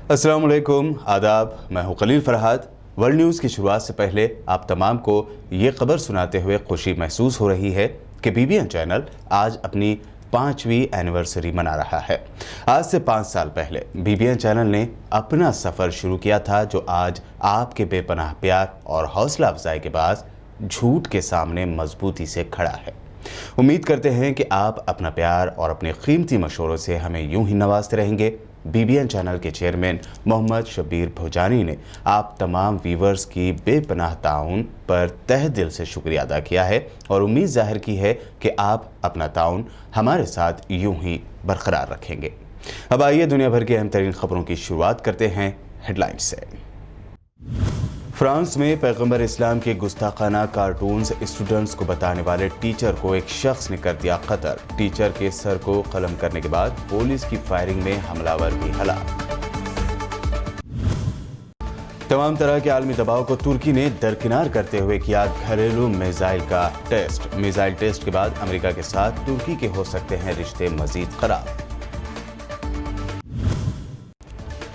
अस्सलाम वालेकुम, आदाब। मैं हूं खलील फरहाद। वर्ल्ड न्यूज़ की शुरुआत से पहले आप तमाम को ये खबर सुनाते हुए खुशी महसूस हो रही है कि BBN चैनल आज अपनी 5वीं एनिवर्सरी मना रहा है। आज से 5 साल पहले BBN चैनल ने अपना सफ़र शुरू किया था, जो आज आपके बेपनाह प्यार और हौसला अफजाई के बाद झूठ के सामने मजबूती से खड़ा है। उम्मीद करते हैं कि आप अपना प्यार और अपने कीमती मशवरों से हमें यूं ही नवाजते रहेंगे। BBN चैनल के चेयरमैन मोहम्मद शब्बीर भोजानी ने आप तमाम व्यूवर्स की बेपनाह ताउन पर तहे दिल से शुक्रिया अदा किया है और उम्मीद जाहिर की है कि आप अपना ताउन हमारे साथ यूं ही बरकरार रखेंगे। अब आइए दुनिया भर की अहम तरीन खबरों की शुरुआत करते हैं हेडलाइंस से। फ्रांस में पैगंबर इस्लाम के गुस्ताखाना कार्टून्स स्टूडेंट्स को बताने वाले टीचर को एक शख्स ने कर दिया कत्ल। टीचर के सर को कलम करने के बाद पुलिस की फायरिंग में हमलावर भी हलाक। तमाम तरह के आलमी दबाव को तुर्की ने दरकिनार करते हुए किया घरेलू मिसाइल का टेस्ट। मिसाइल टेस्ट के बाद अमेरिका के साथ तुर्की के हो सकते हैं रिश्ते मजीद खराब।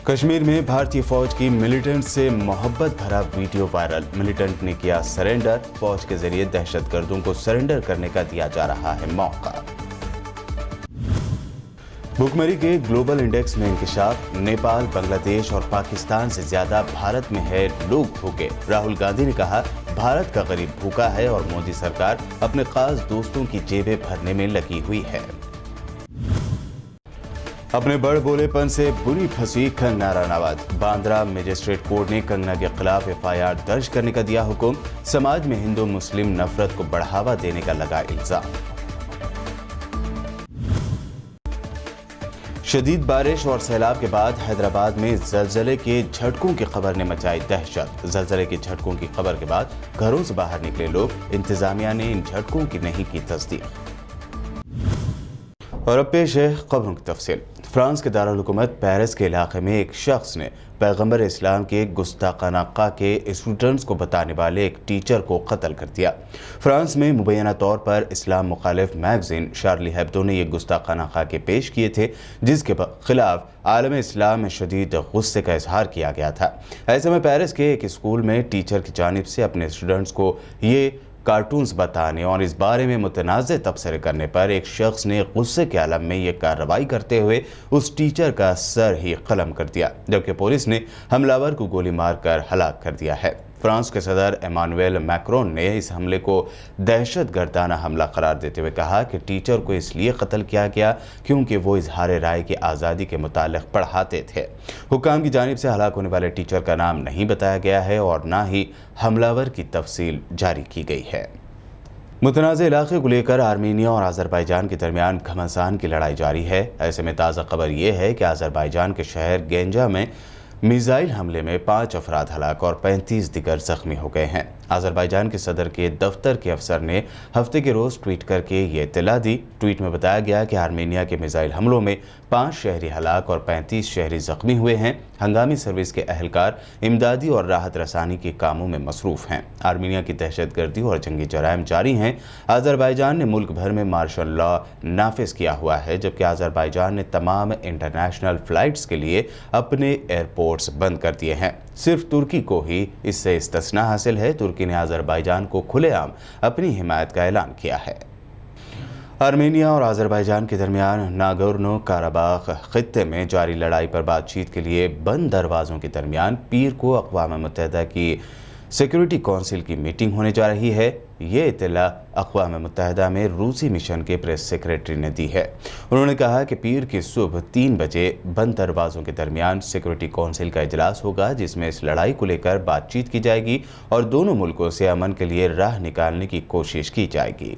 कश्मीर में भारतीय फौज की मिलिटेंट से मोहब्बत भरा वीडियो वायरल। मिलिटेंट ने किया सरेंडर। फौज के जरिए दहशतगर्दों को सरेंडर करने का दिया जा रहा है मौका। भुखमरी के ग्लोबल इंडेक्स में इंकशाफ। नेपाल, बांग्लादेश और पाकिस्तान से ज्यादा भारत में है लोग भूखे। राहुल गांधी ने कहा, भारत का गरीब भूखा है और मोदी सरकार अपने खास दोस्तों की जेबें भरने में लगी हुई है। अपने बड़ बोलेपन से बुरी फंसी कंगना रनावत। बांद्रा मजिस्ट्रेट कोर्ट ने कंगना के खिलाफ FIR दर्ज करने का दिया हुक्म। समाज में हिंदू मुस्लिम नफरत को बढ़ावा देने का लगा इल्जाम। शदीद बारिश और सैलाब के बाद हैदराबाद में जलजले के झटकों की खबर ने मचाई दहशत। जलजले के झटकों की खबर के बाद घरों से बाहर निकले लोग। इंतजामिया ने इन झटकों की नहीं की तस्दीक। और अब पेश है खबरों की तफसील। फ्रांस के दारुल हुकूमत पेरिस के इलाके में एक शख्स ने पैगंबर इस्लाम के गुस्ताखाना के स्टूडेंट्स को बताने वाले एक टीचर को कत्ल कर दिया। फ्रांस में मुबैना तौर पर इस्लाम मुखालिफ मैगजीन शार्ली हेब्दो ने यह गुस्ताखाना के पेश किए थे, जिसके खिलाफ आलम इस्लाम में शदीद गुस्से का इजहार किया गया था। ऐसे में पेरिस के एक स्कूल में टीचर की जानिब से अपने स्टूडेंट्स को ये कार्टून्स बताने और इस बारे में मुतनाज़ तबसरे करने पर एक शख्स ने गुस्से के आलम में यह कार्रवाई करते हुए उस टीचर का सर ही कलम कर दिया, जबकि पुलिस ने हमलावर को गोली मारकर हलाक कर दिया है। फ्रांस के सदर इमानुएल मैक्रोन ने इस हमले को दहशतगर्दाना हमला करार देते हुए कहा कि टीचर को इसलिए कत्ल किया गया क्योंकि वो इजहार राय की आज़ादी के मुतालिक पढ़ाते थे। हुक्काम की जानिब से हलाक होने वाले टीचर का नाम नहीं बताया गया है और ना ही हमलावर की तफसील जारी की गई है। मुतनाज़ इलाके को लेकर आर्मीनिया और अज़रबैजान के दरमियान घमासान की लड़ाई जारी है। ऐसे में ताज़ा खबर यह है कि अज़रबैजान के शहर गेंजा में मिसाइल हमले में 5 अफराद हलाक और 35 दिगर जख्मी हो गए हैं। अज़रबैजान के सदर के दफ्तर के अफसर ने हफ्ते के रोज़ ट्वीट करके ये इत्तला दी। ट्वीट में बताया गया कि आर्मीनिया के मिसाइल हमलों में 5 शहरी हलाक और 35 शहरी जख्मी हुए हैं। हंगामी सर्विस के अहलकार इमदादी और राहत रसानी के कामों में मसरूफ़ हैं। आर्मीनिया की दहशतगर्दी और जंगी जराइम जारी हैं। अज़रबैजान ने मुल्क भर में मार्शल लॉ नाफिज किया हुआ है, जबकि अज़रबैजान ने तमाम इंटरनेशनल फ़्लाइट्स के लिए अपने एयरपोर्ट्स बंद कर दिए हैं। सिर्फ तुर्की को ही इससे इस्तिस्ना हासिल है। तुर्की ने अज़रबैजान को खुलेआम अपनी हिमायत का ऐलान किया है। आर्मेनिया और अज़रबैजान के दरमियान नागोर्नो काराबाख खित्ते में जारी लड़ाई पर बातचीत के लिए बंद दरवाज़ों के दरमियान पीर को अक़वाम मुत्तहिदा की सिक्योरिटी काउंसिल की मीटिंग होने जा रही है। ये इत्तला अक़वाम मुत्तहिदा में रूसी मिशन के प्रेस सेक्रेटरी ने दी है। उन्होंने कहा कि पीर की सुबह 3 बजे बंद दरवाज़ों के दरमियान सिक्योरिटी काउंसिल का इजलास होगा, जिसमें इस लड़ाई को लेकर बातचीत की जाएगी और दोनों मुल्कों से अमन के लिए राह निकालने की कोशिश की जाएगी।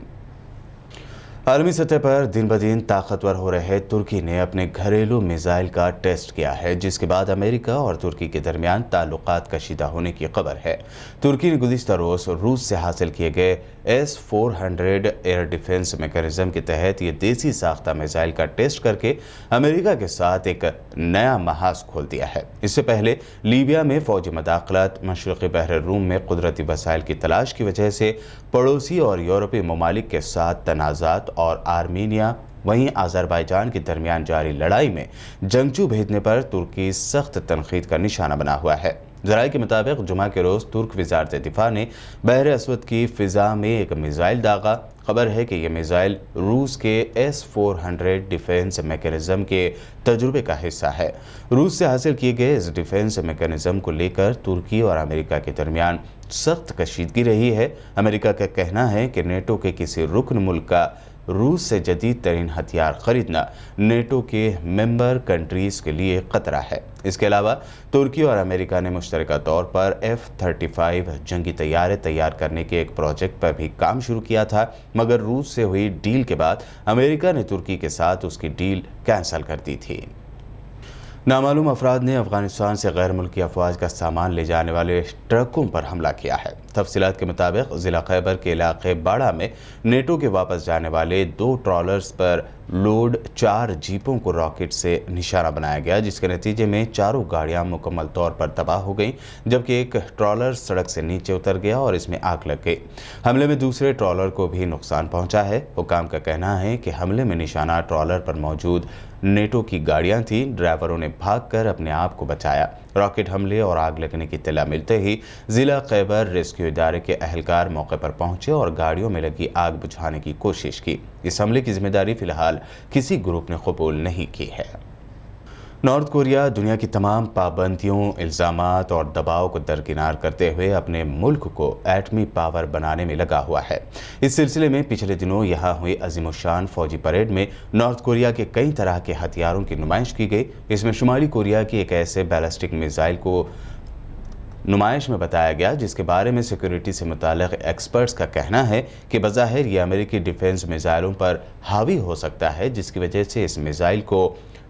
आलमी सतह पर दिन ब दिन ताकतवर हो रहे तुर्की ने अपने घरेलू मिसाइल का टेस्ट किया है, जिसके बाद अमेरिका और तुर्की के दरमियान ताल्लुकात कशीदा होने की खबर है। तुर्की ने गुज़िश्ता रोज़ रूस से हासिल किए गए S-400 एयर डिफेंस मैकेनिज्म के तहत ये देसी साख्ता मिसाइल का टेस्ट करके अमेरिका के साथ एक नया महाज खोल दिया है। इससे पहले लीबिया में फौजी मदाखलत, मशरक़ी बहर रूम में कुदरती वसाइल की तलाश की वजह से पड़ोसी और यूरोपीय ममालिक के साथ तनाज़ात और आर्मीनिया वहीं अज़रबैजान के दरमियान जारी लड़ाई में जंगजू भेजने पर तुर्की सख्त तनकीद का निशाना बना हुआ है। ज़राए के मुताबिक जुमा के रोज़ तुर्क वज़ारत दिफा ने बहर असवद की फ़िज़ा में एक मिसाइल दागा। खबर है कि यह मिसाइल रूस के S-400 डिफेंस मैकेनिज़्म के तजुर्बे का हिस्सा है। रूस से हासिल किए गए इस डिफेंस मैकेनिज़्म को लेकर तुर्की और अमेरिका के दरमियान सख्त कशीदगी रही है। अमेरिका का कहना है कि नेटो के किसी रुकन मुल्क का रूस से जदीद तरीन हथियार खरीदना नेटो के मेंबर कंट्रीज़ के लिए खतरा है। इसके अलावा तुर्की और अमेरिका ने मुश्तरका तौर पर F-35 जंगी तैयारे तैयार करने के एक प्रोजेक्ट पर भी काम शुरू किया था, मगर रूस से हुई डील के बाद अमेरिका ने तुर्की के साथ उसकी डील कैंसिल कर दी थी। नामालूम अफराद ने अफगानिस्तान से गैर मुल्की अफवाज का सामान ले जाने वाले ट्रकों पर हमला किया है। तफसीलात के मुताबिक ज़िला खैबर के इलाके बाड़ा में नेटो के वापस जाने वाले 2 ट्रॉलर्स पर लोड 4 जीपों को रॉकेट से निशाना बनाया गया, जिसके नतीजे में चारों गाड़ियां मुकम्मल तौर पर तबाह हो गईं, जबकि एक ट्रॉलर सड़क से नीचे उतर गया और इसमें आग लग गई। हमले में दूसरे ट्रॉलर को भी नुकसान पहुंचा है। हुकाम का कहना है कि हमले में निशाना ट्रॉलर पर मौजूद नेटो की गाड़ियां थीं। ड्राइवरों ने भागकर अपने आप को बचाया। रॉकेट हमले और आग लगने की इत्तला मिलते ही ज़िला खैबर रेस्क्यू इदारे के अहलकार मौके पर पहुंचे और गाड़ियों में लगी आग बुझाने की कोशिश की। इस हमले की जिम्मेदारी फिलहाल किसी ग्रुप ने कबूल नहीं की है। नॉर्थ कोरिया दुनिया की तमाम पाबंदियों, इल्ज़ामात और दबाव को दरकिनार करते हुए अपने मुल्क को एटमी पावर बनाने में लगा हुआ है। इस सिलसिले में पिछले दिनों यहाँ हुई अज़ीमुशान फौजी परेड में नॉर्थ कोरिया के कई तरह के हथियारों की नुमाइश की गई। इसमें शुमाली कोरिया की एक ऐसे बैलिस्टिक मिसाइल को नुमाइश में बताया गया जिसके बारे में सिक्योरिटी से मुताल्लिक़ एक्सपर्ट्स का कहना है कि बज़ाहिर ये अमेरिकी डिफेंस मिसाइलों पर हावी हो सकता है, जिसकी वजह से इस मिसाइल को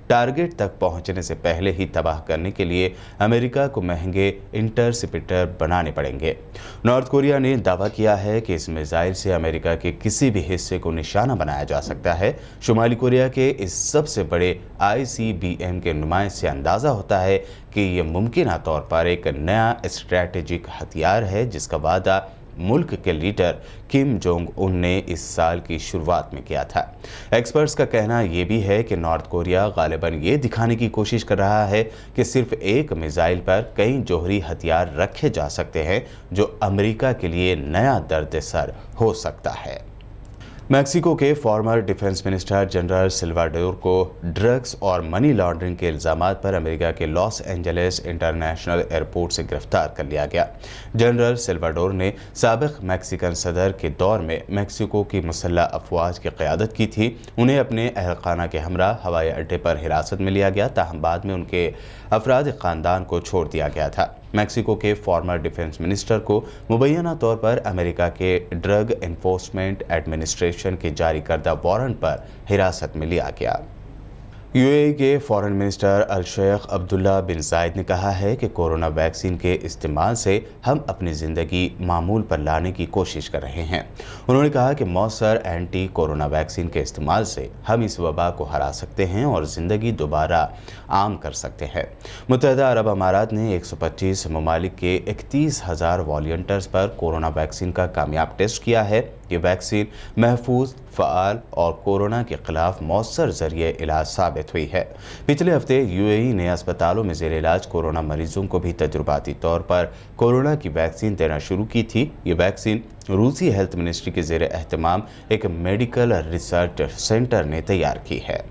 टारगेट तक पहुंचने से पहले ही तबाह करने के लिए अमेरिका को महंगे इंटरसेप्टर बनाने पड़ेंगे। नॉर्थ कोरिया ने दावा किया है कि इस मिसाइल से अमेरिका के किसी भी हिस्से को निशाना बनाया जा सकता है। शुमाली कोरिया के इस सबसे बड़े ICBM के नुमाइश से अंदाज़ा होता है कि ये मुमकिन तौर पर एक नया स्ट्रैटेजिक हथियार है, जिसका वादा मुल्क के लीडर किम जोंग उन ने इस साल की शुरुआत में किया था। एक्सपर्ट्स का कहना यह भी है कि नॉर्थ कोरिया गालिबन ये दिखाने की कोशिश कर रहा है कि सिर्फ एक मिसाइल पर कई जौहरी हथियार रखे जा सकते हैं, जो अमेरिका के लिए नया दर्द-ए-सर हो सकता है। मैक्सिको के फॉर्मर डिफेंस मिनिस्टर जनरल सिल्वाडोर को ड्रग्स और मनी लॉन्ड्रिंग के इल्ज़ामात पर अमेरिका के लॉस एंजलिस इंटरनेशनल एयरपोर्ट से गिरफ्तार कर लिया गया। जनरल सिल्वाडोर ने साबिक मैक्सिकन सदर के दौर में मैक्सिको की मुसल्ह अफवाज की क़यादत की थी। उन्हें अपने अहलखाना के हमरा हवाई अड्डे पर हिरासत में लिया गया, ताहम बाद में उनके अफराद ख़ानदान को छोड़ दिया गया था। मैक्सिको के फॉर्मर डिफेंस मिनिस्टर को मुबैना तौर पर अमेरिका के ड्रग एनफोर्समेंट एडमिनिस्ट्रेशन के जारी करदा वारंट पर हिरासत में लिया गया। UAE के फॉरेन मिनिस्टर अल शेख अब्दुल्ला बिन जायद ने कहा है कि कोरोना वैक्सीन के इस्तेमाल से हम अपनी ज़िंदगी मामूल पर लाने की कोशिश कर रहे हैं। उन्होंने कहा कि मौसर एंटी कोरोना वैक्सीन के इस्तेमाल से हम इस वबा को हरा सकते हैं और ज़िंदगी दोबारा आम कर सकते हैं। मुत्तहदा अरब अमारात ने 125 ममालिक के 31,000 वॉलंटियर्स पर कोरोना वैक्सीन का कामयाब टेस्ट किया है। ये वैक्सीन महफूज, फ़आल और कोरोना के खिलाफ मौसर ज़रिए इलाज साबित हुई है। पिछले हफ्ते UAE ने अस्पतालों में ज़ेर इलाज कोरोना मरीजों को भी तजुर्बाती तौर पर कोरोना की वैक्सीन देना शुरू की थी। ये वैक्सीन रूसी हेल्थ मिनिस्ट्री के ज़ेर एहतमाम एक मेडिकल रिसर्च सेंटर ने तैयार की है।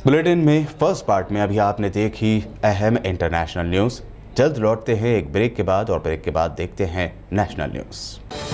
बुलेटिन में फर्स्ट पार्ट में अभी आपने देखी अहम इंटरनेशनल न्यूज़। जल्द लौटते हैं एक ब्रेक के बाद, और ब्रेक के बाद देखते हैं नेशनल न्यूज़।